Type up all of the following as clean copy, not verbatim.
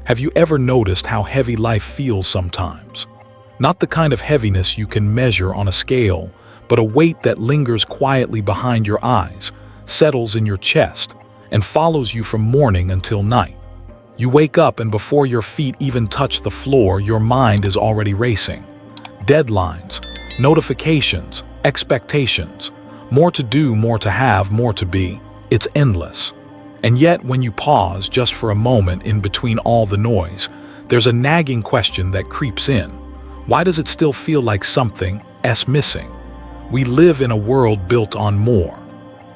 Have you ever noticed how heavy life feels sometimes? Not the kind of heaviness you can measure on a scale, but a weight that lingers quietly behind your eyes, settles in your chest, and follows you from morning until night. You wake up and before your feet even touch the floor, your mind is already racing. Deadlines, notifications, expectations, more to do, more to have, more to be. It's endless. And yet, when you pause just for a moment in between all the noise, there's a nagging question that creeps in. Why does it still feel like something is missing? We live in a world built on more.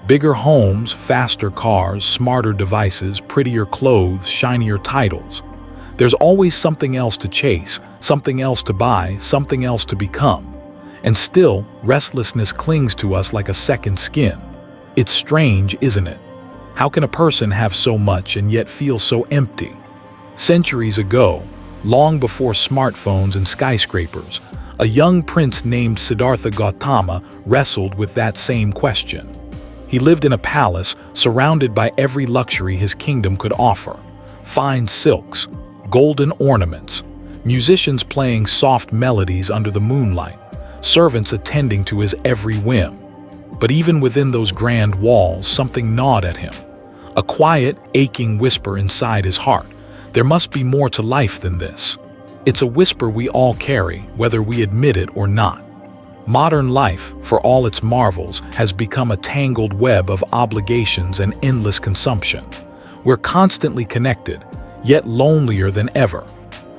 Bigger homes, faster cars, smarter devices, prettier clothes, shinier titles. There's always something else to chase, something else to buy, something else to become. And still, restlessness clings to us like a second skin. It's strange, isn't it? How can a person have so much and yet feel so empty? Centuries ago, long before smartphones and skyscrapers, a young prince named Siddhartha Gautama wrestled with that same question. He lived in a palace surrounded by every luxury his kingdom could offer. Fine silks, golden ornaments, musicians playing soft melodies under the moonlight, servants attending to his every whim. But even within those grand walls, something gnawed at him. A quiet, aching whisper inside his heart. There must be more to life than this. It's a whisper we all carry, whether we admit it or not. Modern life, for all its marvels, has become a tangled web of obligations and endless consumption. We're constantly connected, yet lonelier than ever.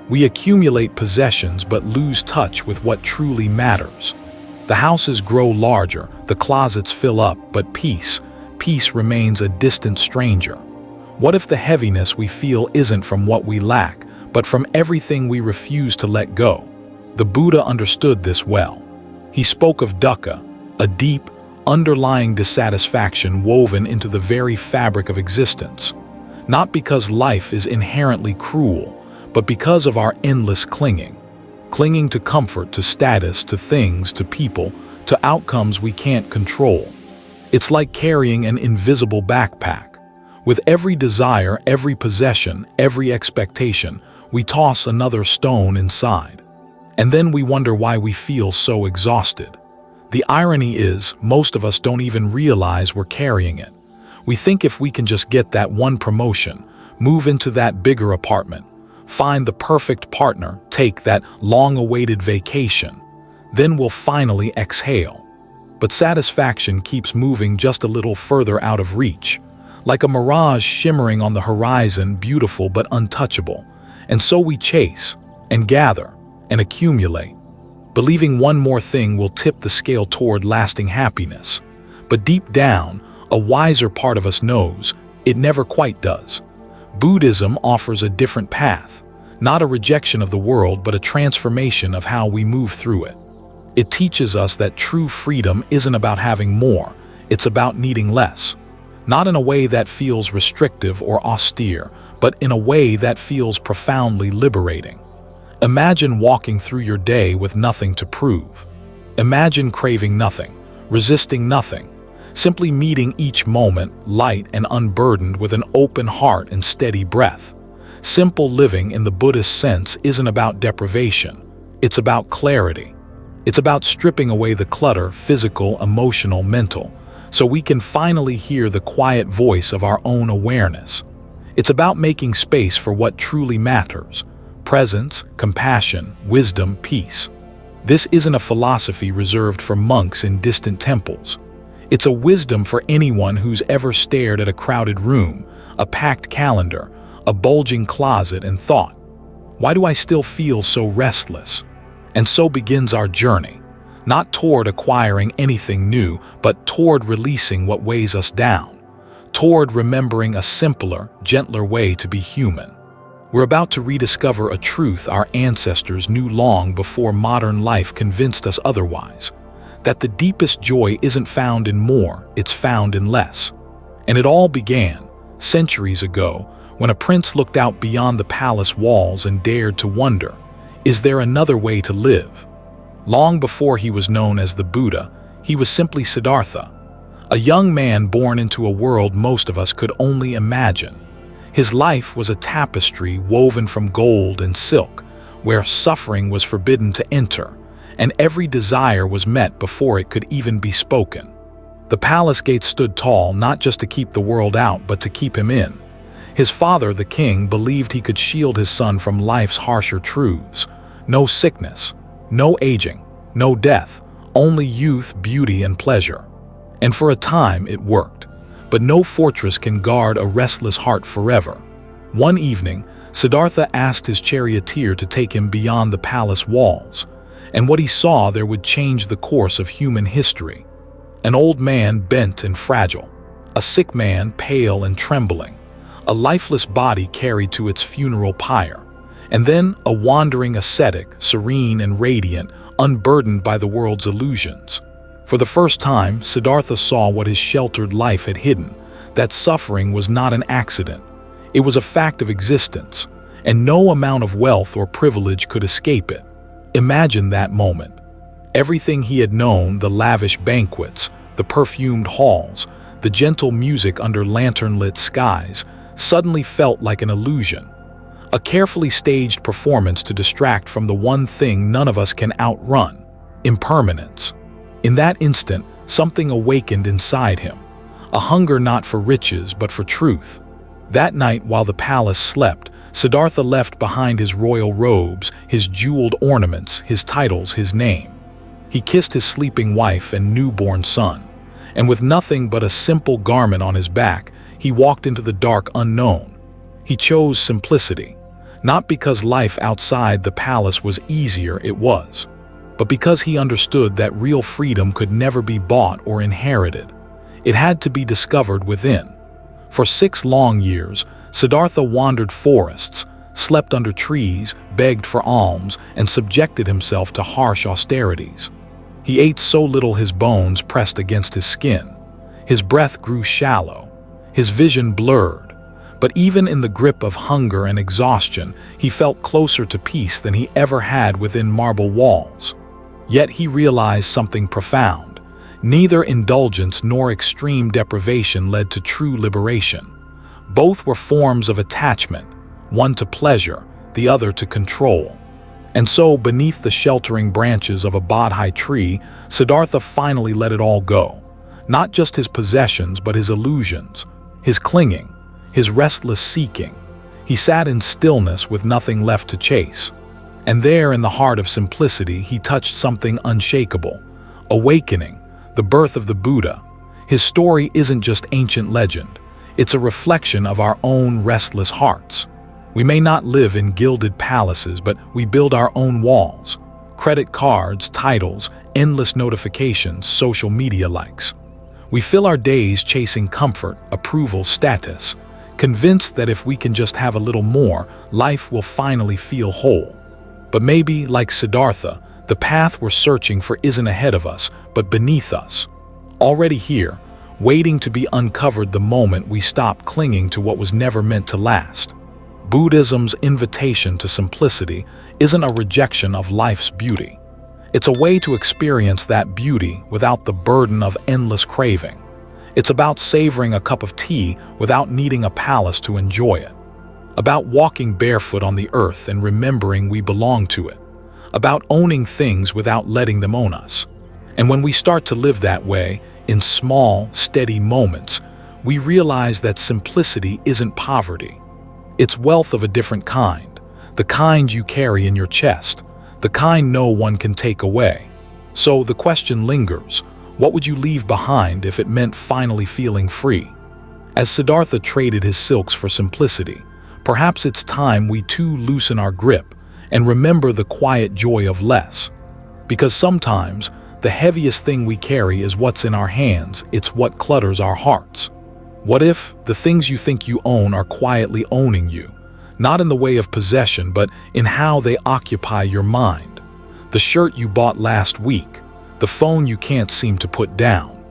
We accumulate possessions but lose touch with what truly matters. The houses grow larger, the closets fill up, but peace remains a distant stranger. What if the heaviness we feel isn't from what we lack, but from everything we refuse to let go? The Buddha understood this well. He spoke of dukkha, a deep, underlying dissatisfaction woven into the very fabric of existence. Not because life is inherently cruel, but because of our endless clinging to comfort, to status, to things, to people, to outcomes we can't control. It's like carrying an invisible backpack. With every desire, every possession, every expectation, we toss another stone inside. And then we wonder why we feel so exhausted. The irony is, most of us don't even realize we're carrying it. We think if we can just get that one promotion, move into that bigger apartment, find the perfect partner, take that long-awaited vacation, then we'll finally exhale. But satisfaction keeps moving just a little further out of reach, like a mirage shimmering on the horizon, beautiful but untouchable. And so we chase, and gather, and accumulate, believing one more thing will tip the scale toward lasting happiness. But deep down, a wiser part of us knows it never quite does. Buddhism offers a different path, not a rejection of the world, but a transformation of how we move through it. It teaches us that true freedom isn't about having more, it's about needing less. Not in a way that feels restrictive or austere, but in a way that feels profoundly liberating. Imagine walking through your day with nothing to prove. Imagine craving nothing, resisting nothing, simply meeting each moment light and unburdened with an open heart and steady breath. Simple living in the Buddhist sense isn't about deprivation, it's about clarity. It's about stripping away the clutter, physical, emotional, mental, so we can finally hear the quiet voice of our own awareness. It's about making space for what truly matters: presence, compassion, wisdom, peace. This isn't a philosophy reserved for monks in distant temples. It's a wisdom for anyone who's ever stared at a crowded room, a packed calendar, a bulging closet, and thought, "Why do I still feel so restless?" And so begins our journey, not toward acquiring anything new, but toward releasing what weighs us down, toward remembering a simpler, gentler way to be human. We're about to rediscover a truth our ancestors knew long before modern life convinced us otherwise, that the deepest joy isn't found in more, it's found in less. And it all began, centuries ago, when a prince looked out beyond the palace walls and dared to wonder, is there another way to live? Long before he was known as the Buddha, he was simply Siddhartha, a young man born into a world most of us could only imagine. His life was a tapestry woven from gold and silk, where suffering was forbidden to enter, and every desire was met before it could even be spoken. The palace gates stood tall not just to keep the world out, but to keep him in. His father, the king, believed he could shield his son from life's harsher truths. No sickness, no aging, no death, only youth, beauty, and pleasure. And for a time it worked. But no fortress can guard a restless heart forever. One evening, Siddhartha asked his charioteer to take him beyond the palace walls, and what he saw there would change the course of human history. An old man bent and fragile, a sick man pale and trembling, a lifeless body carried to its funeral pyre, and then a wandering ascetic, serene and radiant, unburdened by the world's illusions. For the first time, Siddhartha saw what his sheltered life had hidden, that suffering was not an accident. It was a fact of existence, and no amount of wealth or privilege could escape it. Imagine that moment. Everything he had known, the lavish banquets, the perfumed halls, the gentle music under lantern-lit skies, suddenly felt like an illusion. A carefully staged performance to distract from the one thing none of us can outrun: impermanence. In that instant, something awakened inside him, a hunger not for riches but for truth. That night, while the palace slept, Siddhartha left behind his royal robes, his jeweled ornaments, his titles, his name. He kissed his sleeping wife and newborn son, and with nothing but a simple garment on his back, he walked into the dark unknown. He chose simplicity, not because life outside the palace was easier, it was, but because he understood that real freedom could never be bought or inherited. It had to be discovered within. For 6 long years, Siddhartha wandered forests, slept under trees, begged for alms, and subjected himself to harsh austerities. He ate so little his bones pressed against his skin. His breath grew shallow, his vision blurred. But even in the grip of hunger and exhaustion, he felt closer to peace than he ever had within marble walls. Yet he realized something profound. Neither indulgence nor extreme deprivation led to true liberation. Both were forms of attachment, one to pleasure, the other to control. And so, beneath the sheltering branches of a Bodhi tree, Siddhartha finally let it all go. Not just his possessions, but his illusions, his clinging, his restless seeking. He sat in stillness with nothing left to chase. And there, in the heart of simplicity, he touched something unshakable. Awakening, the birth of the Buddha. His story isn't just ancient legend. It's a reflection of our own restless hearts. We may not live in gilded palaces, but we build our own walls. Credit cards, titles, endless notifications, social media likes. We fill our days chasing comfort, approval, status, convinced that if we can just have a little more, life will finally feel whole. But maybe, like Siddhartha, the path we're searching for isn't ahead of us, but beneath us. Already here, waiting to be uncovered the moment we stop clinging to what was never meant to last. Buddhism's invitation to simplicity isn't a rejection of life's beauty. It's a way to experience that beauty without the burden of endless craving. It's about savoring a cup of tea without needing a palace to enjoy it. About walking barefoot on the earth and remembering we belong to it. About owning things without letting them own us. And when we start to live that way, in small, steady moments, we realize that simplicity isn't poverty. It's wealth of a different kind, the kind you carry in your chest, the kind no one can take away. So the question lingers, what would you leave behind if it meant finally feeling free? As Siddhartha traded his silks for simplicity, perhaps it's time we too loosen our grip and remember the quiet joy of less. Because sometimes, the heaviest thing we carry is what's in our hands, it's what clutters our hearts. What if the things you think you own are quietly owning you? Not in the way of possession, but in how they occupy your mind. The shirt you bought last week, the phone you can't seem to put down,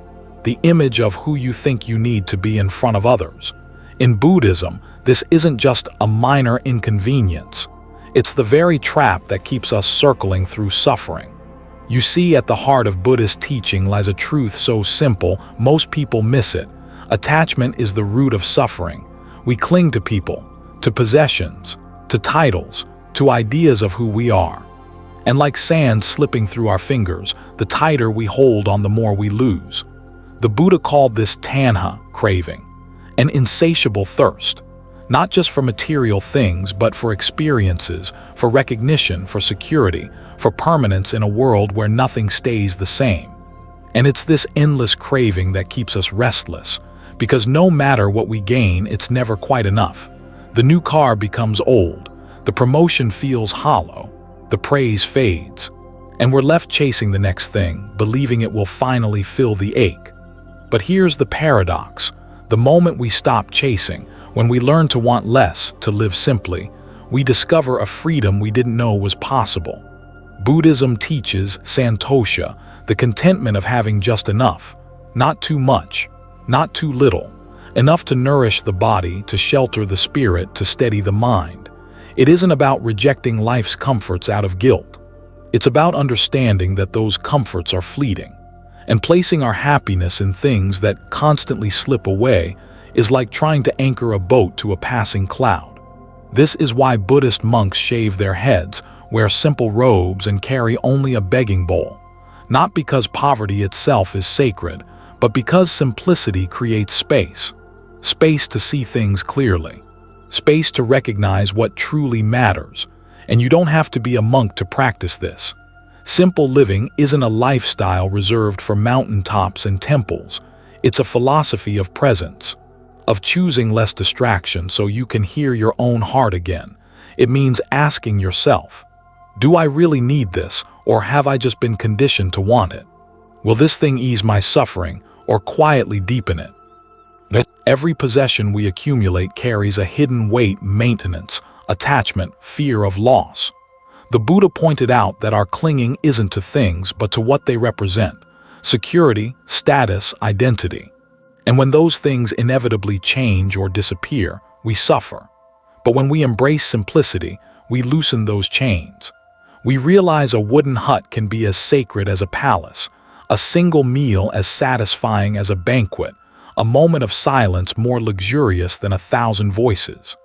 the image of who you think you need to be in front of others. In Buddhism, this isn't just a minor inconvenience. It's the very trap that keeps us circling through suffering. You see, at the heart of Buddhist teaching lies a truth so simple, most people miss it. Attachment is the root of suffering. We cling to people, to possessions, to titles, to ideas of who we are. And like sand slipping through our fingers, the tighter we hold on, the more we lose. The Buddha called this tanha, craving, an insatiable thirst, not just for material things, but for experiences, for recognition, for security, for permanence in a world where nothing stays the same. And it's this endless craving that keeps us restless, because no matter what we gain, it's never quite enough. The new car becomes old, the promotion feels hollow, the praise fades, and we're left chasing the next thing, believing it will finally fill the ache. But here's the paradox. The moment we stop chasing, when we learn to want less, to live simply, we discover a freedom we didn't know was possible. Buddhism teaches santosha, the contentment of having just enough, not too much, not too little, enough to nourish the body, to shelter the spirit, to steady the mind. It isn't about rejecting life's comforts out of guilt. It's about understanding that those comforts are fleeting. And placing our happiness in things that constantly slip away is like trying to anchor a boat to a passing cloud. This is why Buddhist monks shave their heads, wear simple robes, and carry only a begging bowl. Not because poverty itself is sacred, but because simplicity creates space. Space to see things clearly. Space to recognize what truly matters. And you don't have to be a monk to practice this. Simple living isn't a lifestyle reserved for mountaintops and temples. It's a philosophy of presence, of choosing less distraction so you can hear your own heart again. It means asking yourself, do I really need this, or have I just been conditioned to want it? Will this thing ease my suffering, or quietly deepen it? Every possession we accumulate carries a hidden weight: maintenance, attachment, fear of loss. The Buddha pointed out that our clinging isn't to things, but to what they represent: security, status, identity. And when those things inevitably change or disappear, we suffer. But when we embrace simplicity, we loosen those chains. We realize a wooden hut can be as sacred as a palace, a single meal as satisfying as a banquet, a moment of silence more luxurious than 1,000 voices.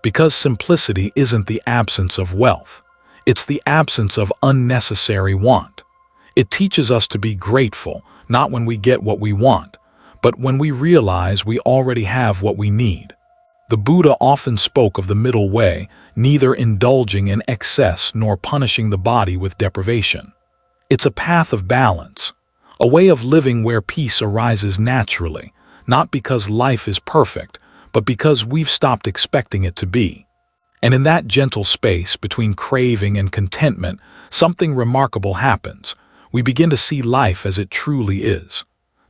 Because simplicity isn't the absence of wealth. It's the absence of unnecessary want. It teaches us to be grateful, not when we get what we want, but when we realize we already have what we need. The Buddha often spoke of the middle way, neither indulging in excess nor punishing the body with deprivation. It's a path of balance, a way of living where peace arises naturally, not because life is perfect, but because we've stopped expecting it to be. And in that gentle space between craving and contentment, something remarkable happens. We begin to see life as it truly is.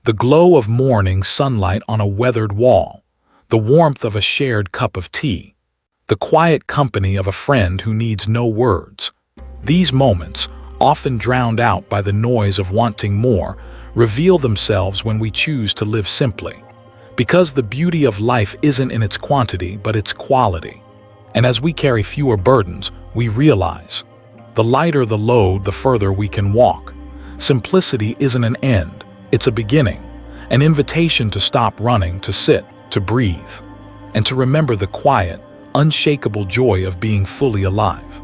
The glow of morning sunlight on a weathered wall, the warmth of a shared cup of tea, the quiet company of a friend who needs no words. These moments, often drowned out by the noise of wanting more, reveal themselves when we choose to live simply. Because the beauty of life isn't in its quantity, but its quality. And as we carry fewer burdens, we realize, the lighter the load, the further we can walk. Simplicity isn't an end, it's a beginning, an invitation to stop running, to sit, to breathe, and to remember the quiet, unshakable joy of being fully alive.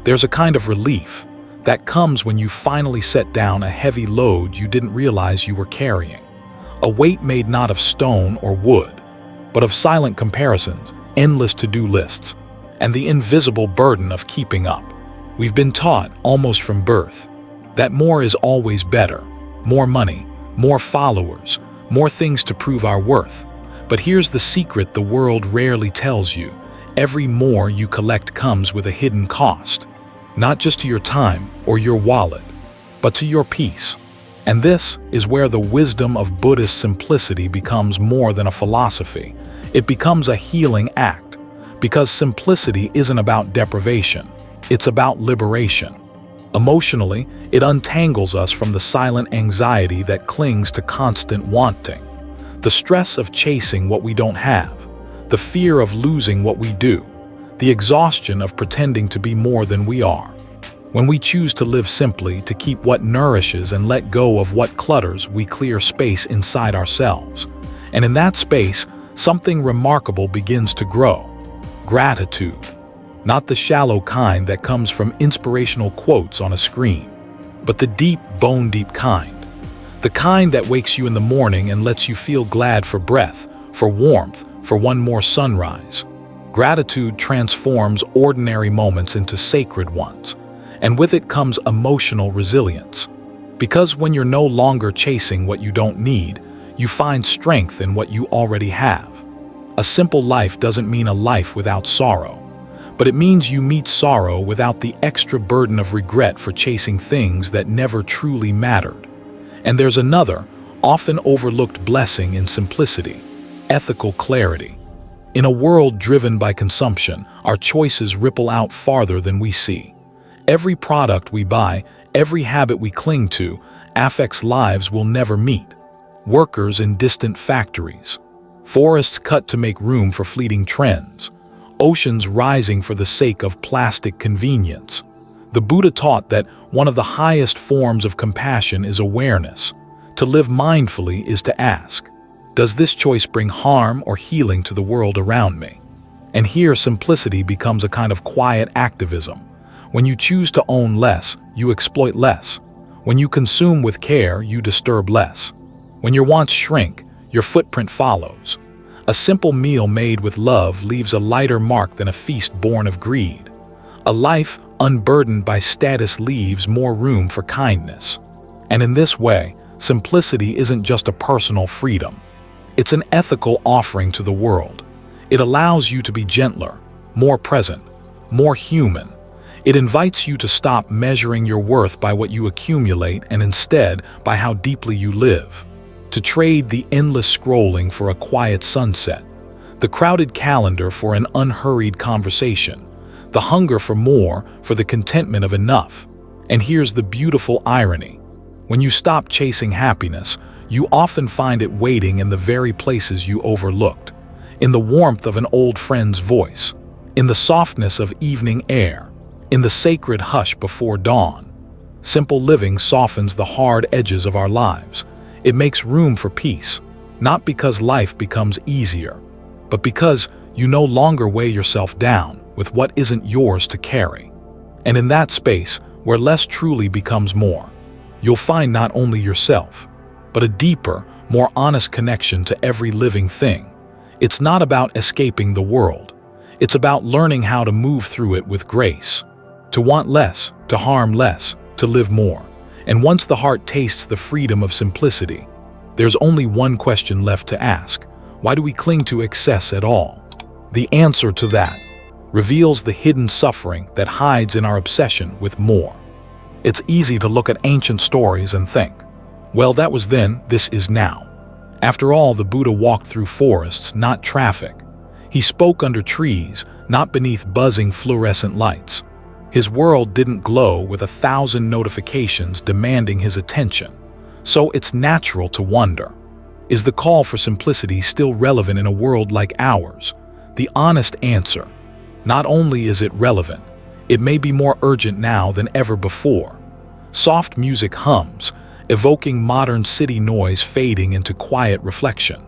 There's a kind of relief that comes when you finally set down a heavy load you didn't realize you were carrying. A weight made not of stone or wood, but of silent comparisons, endless to-do lists, and the invisible burden of keeping up. We've been taught, almost from birth, that more is always better. More money, more followers, more things to prove our worth. But here's the secret the world rarely tells you. Every more you collect comes with a hidden cost. Not just to your time or your wallet, but to your peace. And this is where the wisdom of Buddhist simplicity becomes more than a philosophy. It becomes a healing act, because simplicity isn't about deprivation, it's about liberation. Emotionally, it untangles us from the silent anxiety that clings to constant wanting, the stress of chasing what we don't have, the fear of losing what we do, the exhaustion of pretending to be more than we are. When we choose to live simply, to keep what nourishes and let go of what clutters, we clear space inside ourselves. And in that space, something remarkable begins to grow. Gratitude. Not the shallow kind that comes from inspirational quotes on a screen, but the deep, bone-deep kind. The kind that wakes you in the morning and lets you feel glad for breath, for warmth, for one more sunrise. Gratitude transforms ordinary moments into sacred ones, and with it comes emotional resilience. Because when you're no longer chasing what you don't need, you find strength in what you already have. A simple life doesn't mean a life without sorrow, but it means you meet sorrow without the extra burden of regret for chasing things that never truly mattered. And there's another, often overlooked blessing in simplicity: ethical clarity. In a world driven by consumption, our choices ripple out farther than we see. Every product we buy, every habit we cling to, affects lives we'll never meet. Workers in distant factories, forests cut to make room for fleeting trends, oceans rising for the sake of plastic convenience. The Buddha taught that one of the highest forms of compassion is awareness. To live mindfully is to ask, does this choice bring harm or healing to the world around me? And here simplicity becomes a kind of quiet activism. When you choose to own less, you exploit less. When you consume with care, you disturb less. When your wants shrink, your footprint follows. A simple meal made with love leaves a lighter mark than a feast born of greed. A life unburdened by status leaves more room for kindness. And in this way, simplicity isn't just a personal freedom. It's an ethical offering to the world. It allows you to be gentler, more present, more human. It invites you to stop measuring your worth by what you accumulate and instead by how deeply you live. To trade the endless scrolling for a quiet sunset, the crowded calendar for an unhurried conversation, the hunger for more for the contentment of enough. And here's the beautiful irony. When you stop chasing happiness, you often find it waiting in the very places you overlooked. In the warmth of an old friend's voice, in the softness of evening air, in the sacred hush before dawn. Simple living softens the hard edges of our lives. It makes room for peace, not because life becomes easier, but because you no longer weigh yourself down with what isn't yours to carry. And in that space, where less truly becomes more, you'll find not only yourself, but a deeper, more honest connection to every living thing. It's not about escaping the world. It's about learning how to move through it with grace, to want less, to harm less, to live more. And once the heart tastes the freedom of simplicity, there's only one question left to ask: why do we cling to excess at all? The answer to that reveals the hidden suffering that hides in our obsession with more. It's easy to look at ancient stories and think, well, that was then, this is now. After all, the Buddha walked through forests, not traffic. He spoke under trees, not beneath buzzing fluorescent lights. His world didn't glow with 1,000 notifications demanding his attention. So it's natural to wonder, is the call for simplicity still relevant in a world like ours? The honest answer: not only is it relevant, it may be more urgent now than ever before. Soft music hums, evoking modern city noise fading into quiet reflection.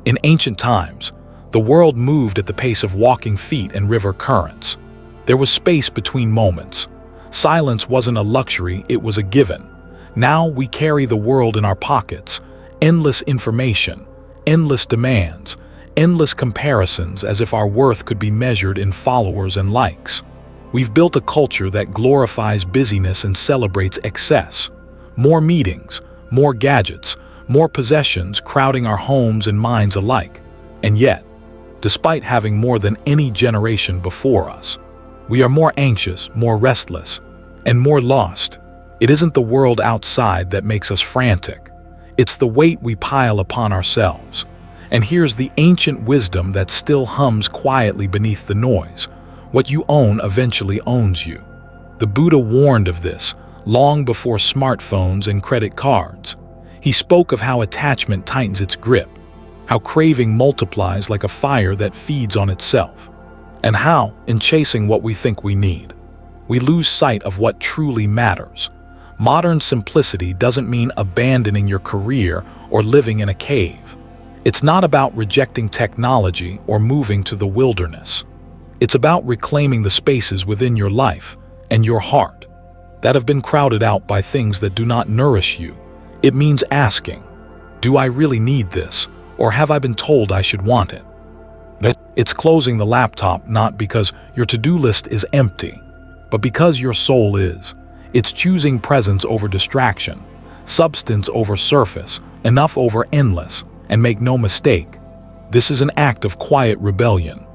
In ancient times, the world moved at the pace of walking feet and river currents. There was space between moments. Silence wasn't a luxury, it was a given. Now we carry the world in our pockets, endless information, endless demands, endless comparisons, as if our worth could be measured in followers and likes. We've built a culture that glorifies busyness and celebrates excess. More meetings, more gadgets, more possessions crowding our homes and minds alike. And yet, despite having more than any generation before us, we are more anxious, more restless, and more lost. It isn't the world outside that makes us frantic. It's the weight we pile upon ourselves. And here's the ancient wisdom that still hums quietly beneath the noise: what you own eventually owns you. The Buddha warned of this long before smartphones and credit cards. He spoke of how attachment tightens its grip, how craving multiplies like a fire that feeds on itself, and how, in chasing what we think we need, we lose sight of what truly matters. Modern simplicity doesn't mean abandoning your career or living in a cave. It's not about rejecting technology or moving to the wilderness. It's about reclaiming the spaces within your life and your heart that have been crowded out by things that do not nourish you. It means asking, do I really need this, or have I been told I should want it? It's closing the laptop not because your to-do list is empty, but because your soul is. It's choosing presence over distraction, substance over surface, enough over endless, and make no mistake, this is an act of quiet rebellion.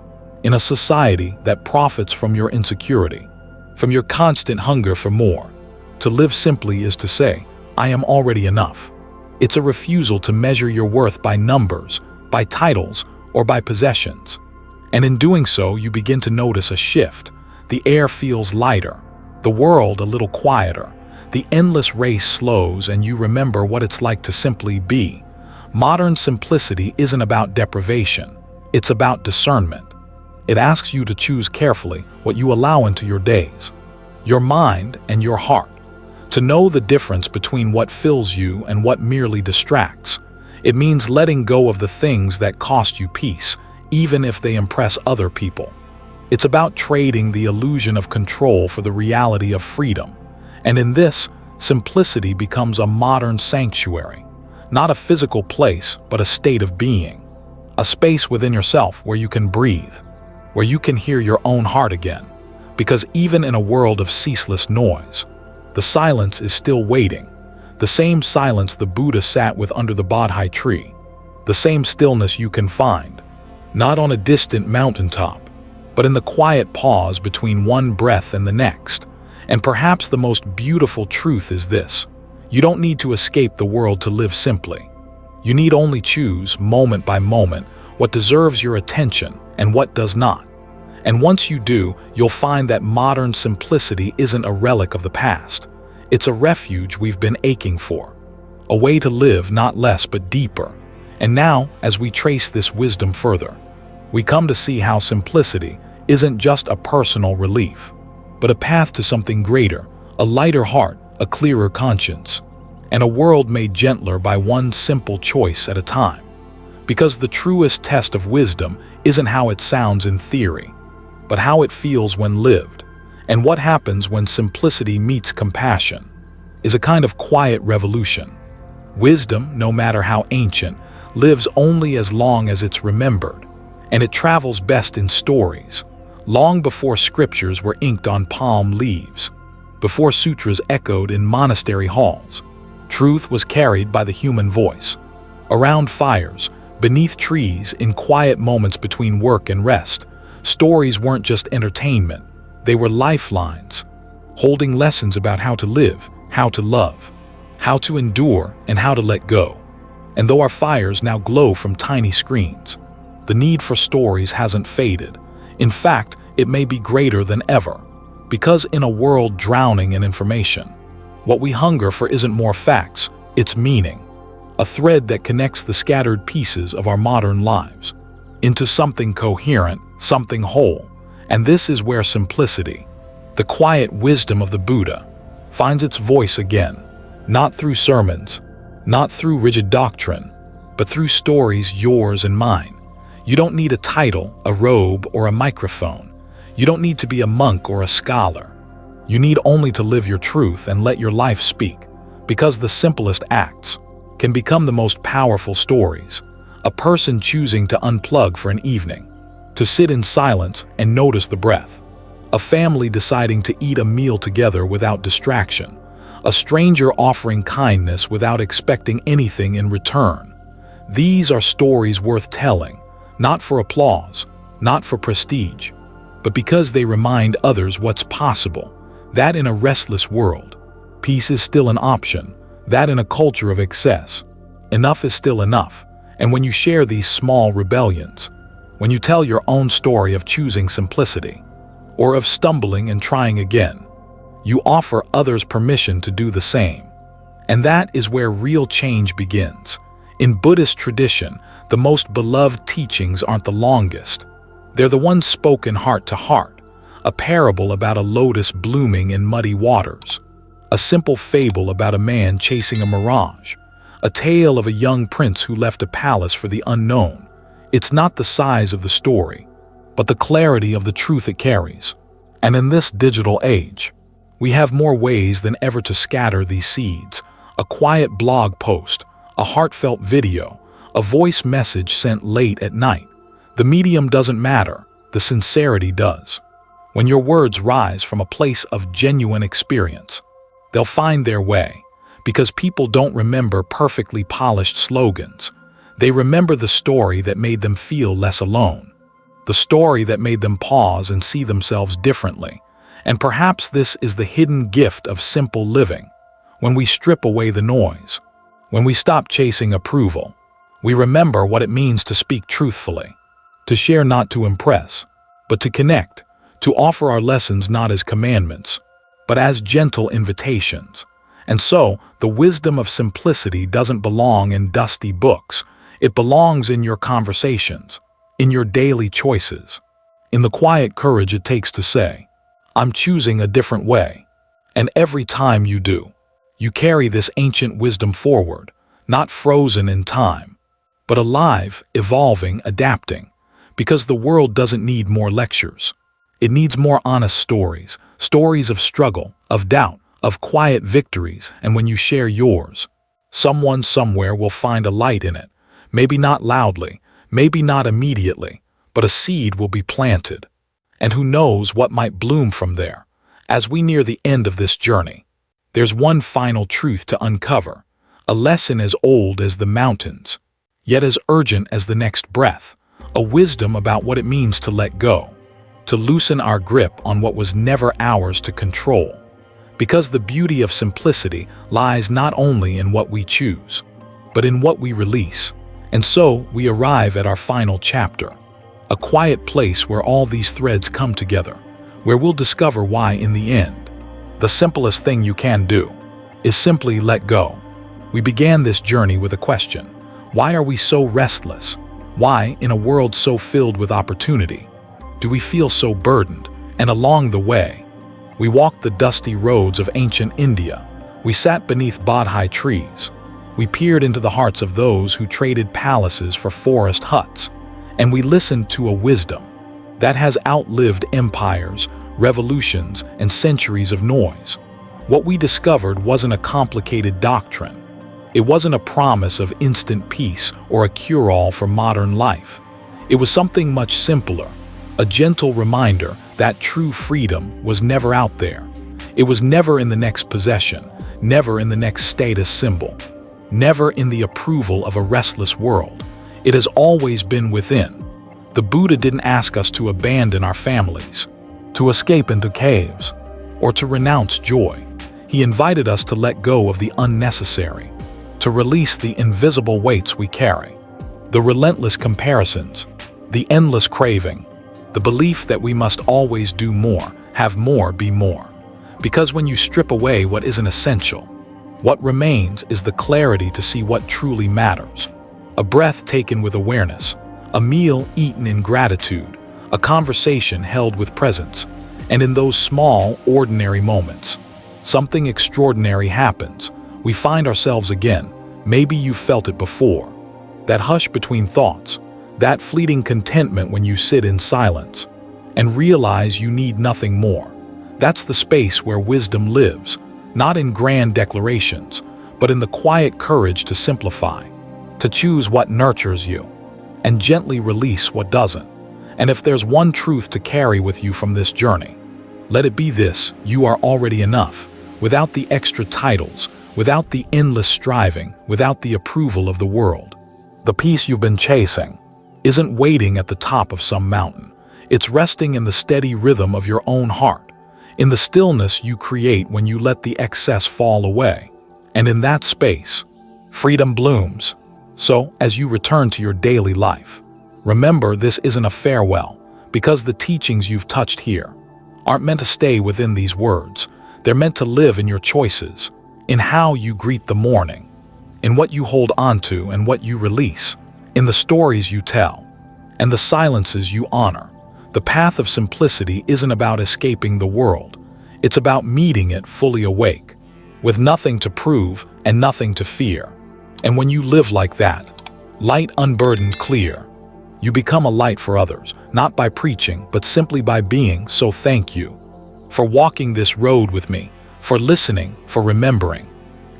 In a society that profits from your insecurity, from your constant hunger for more, to live simply is to say, I am already enough. It's a refusal to measure your worth by numbers, by titles, or by possessions. And in doing so, you begin to notice a shift. The air feels lighter, the world a little quieter, the endless race slows, and you remember what it's like to simply be. Modern simplicity isn't about deprivation, it's about discernment. It asks you to choose carefully what you allow into your days, your mind and your heart, to know the difference between what fills you and what merely distracts. It means letting go of the things that cost you peace, even if they impress other people. It's about trading the illusion of control for the reality of freedom. And in this, simplicity becomes a modern sanctuary, not a physical place, but a state of being, a space within yourself where you can breathe, where you can hear your own heart again. Because even in a world of ceaseless noise, the silence is still waiting, the same silence the Buddha sat with under the Bodhi tree, the same stillness you can find, not on a distant mountaintop, but in the quiet pause between one breath and the next. And perhaps the most beautiful truth is this: you don't need to escape the world to live simply. You need only choose, moment by moment, what deserves your attention and what does not. And once you do, you'll find that modern simplicity isn't a relic of the past. It's a refuge we've been aching for, a way to live not less but deeper. And now, as we trace this wisdom further, we come to see how simplicity isn't just a personal relief, but a path to something greater, a lighter heart, a clearer conscience, and a world made gentler by one simple choice at a time. Because the truest test of wisdom isn't how it sounds in theory, but how it feels when lived. And what happens when simplicity meets compassion is a kind of quiet revolution. Wisdom, no matter how ancient, lives only as long as it's remembered, and it travels best in stories, long before scriptures were inked on palm leaves, before sutras echoed in monastery halls. Truth was carried by the human voice, around fires, beneath trees, in quiet moments between work and rest. Stories weren't just entertainment, they were lifelines, holding lessons about how to live, how to love, how to endure, and how to let go. And though our fires now glow from tiny screens, the need for stories hasn't faded. In fact, it may be greater than ever, because in a world drowning in information, what we hunger for isn't more facts, it's meaning, a thread that connects the scattered pieces of our modern lives into something coherent, something whole. And this is where simplicity, the quiet wisdom of the Buddha, finds its voice again, not through sermons, not through rigid doctrine, but through stories yours and mine. You don't need a title, a robe, or a microphone. You don't need to be a monk or a scholar. You need only to live your truth and let your life speak, because the simplest acts can become the most powerful stories. A person choosing to unplug for an evening, to sit in silence and notice the breath. A family deciding to eat a meal together without distraction. A stranger offering kindness without expecting anything in return. These are stories worth telling, not for applause, not for prestige, but because they remind others what's possible, that in a restless world, peace is still an option, that in a culture of excess, enough is still enough. And when you share these small rebellions, when you tell your own story of choosing simplicity, or of stumbling and trying again, you offer others permission to do the same. And that is where real change begins. In Buddhist tradition, the most beloved teachings aren't the longest. They're the ones spoken heart to heart, a parable about a lotus blooming in muddy waters, a simple fable about a man chasing a mirage, A tale of a young prince who left a palace for the unknown. It's not the size of the story, but the clarity of the truth it carries. And in this digital age, we have more ways than ever to scatter these seeds. A quiet blog post, a heartfelt video, a voice message sent late at night. The medium doesn't matter, the sincerity does. When your words rise from a place of genuine experience, they'll find their way, because people don't remember perfectly polished slogans. They remember the story that made them feel less alone, the story that made them pause and see themselves differently. And perhaps this is the hidden gift of simple living. When we strip away the noise, when we stop chasing approval, we remember what it means to speak truthfully, to share not to impress, but to connect, to offer our lessons not as commandments, but as gentle invitations. And so, the wisdom of simplicity doesn't belong in dusty books. It belongs in your conversations, in your daily choices, in the quiet courage it takes to say, "I'm choosing a different way." And every time you do, you carry this ancient wisdom forward, not frozen in time, but alive, evolving, adapting, because the world doesn't need more lectures. It needs more honest stories, stories of struggle, of doubt, of quiet victories. And when you share yours, someone somewhere will find a light in it. Maybe not loudly, maybe not immediately, but a seed will be planted. And who knows what might bloom from there. As we near the end of this journey, there's one final truth to uncover, a lesson as old as the mountains, yet as urgent as the next breath, a wisdom about what it means to let go, to loosen our grip on what was never ours to control. Because the beauty of simplicity lies not only in what we choose, but in what we release. And so we arrive at our final chapter, a quiet place where all these threads come together, where we'll discover why in the end, the simplest thing you can do is simply let go. We began this journey with a question. Why are we so restless? Why, in a world so filled with opportunity, do we feel so burdened? And along the way, we walked the dusty roads of ancient India. We sat beneath Bodhi trees. We peered into the hearts of those who traded palaces for forest huts. And we listened to a wisdom that has outlived empires, revolutions, and centuries of noise. What we discovered wasn't a complicated doctrine. It wasn't a promise of instant peace or a cure-all for modern life. It was something much simpler, a gentle reminder that true freedom was never out there. It was never in the next possession, never in the next status symbol, never in the approval of a restless world. It has always been within. The Buddha didn't ask us to abandon our families, to escape into caves, or to renounce joy. He invited us to let go of the unnecessary, to release the invisible weights we carry, the relentless comparisons, the endless craving, the belief that we must always do more, have more, be more. Because when you strip away what isn't essential, what remains is the clarity to see what truly matters. A breath taken with awareness, a meal eaten in gratitude, a conversation held with presence. And in those small, ordinary moments, something extraordinary happens. We find ourselves again. Maybe you've felt it before. That hush between thoughts, that fleeting contentment when you sit in silence and realize you need nothing more. That's the space where wisdom lives, not in grand declarations, but in the quiet courage to simplify, to choose what nurtures you, and gently release what doesn't. And if there's one truth to carry with you from this journey, let it be this: you are already enough, without the extra titles, without the endless striving, without the approval of the world. The peace you've been chasing isn't waiting at the top of some mountain. It's resting in the steady rhythm of your own heart, in the stillness you create when you let the excess fall away. And in that space, freedom blooms. So, as you return to your daily life, remember this isn't a farewell, because the teachings you've touched here aren't meant to stay within these words. They're meant to live in your choices, in how you greet the morning, in what you hold onto and what you release, in the stories you tell, and the silences you honor. The path of simplicity isn't about escaping the world. It's about meeting it fully awake, with nothing to prove and nothing to fear. And when you live like that, light, unburdened, clear, you become a light for others, not by preaching, but simply by being. So thank you for walking this road with me, for listening, for remembering.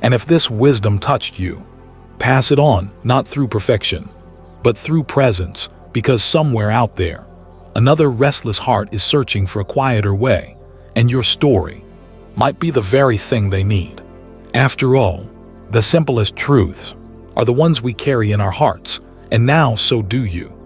And if this wisdom touched you, pass it on, not through perfection, but through presence, because somewhere out there, another restless heart is searching for a quieter way, and your story might be the very thing they need. After all, the simplest truths are the ones we carry in our hearts, and now so do you.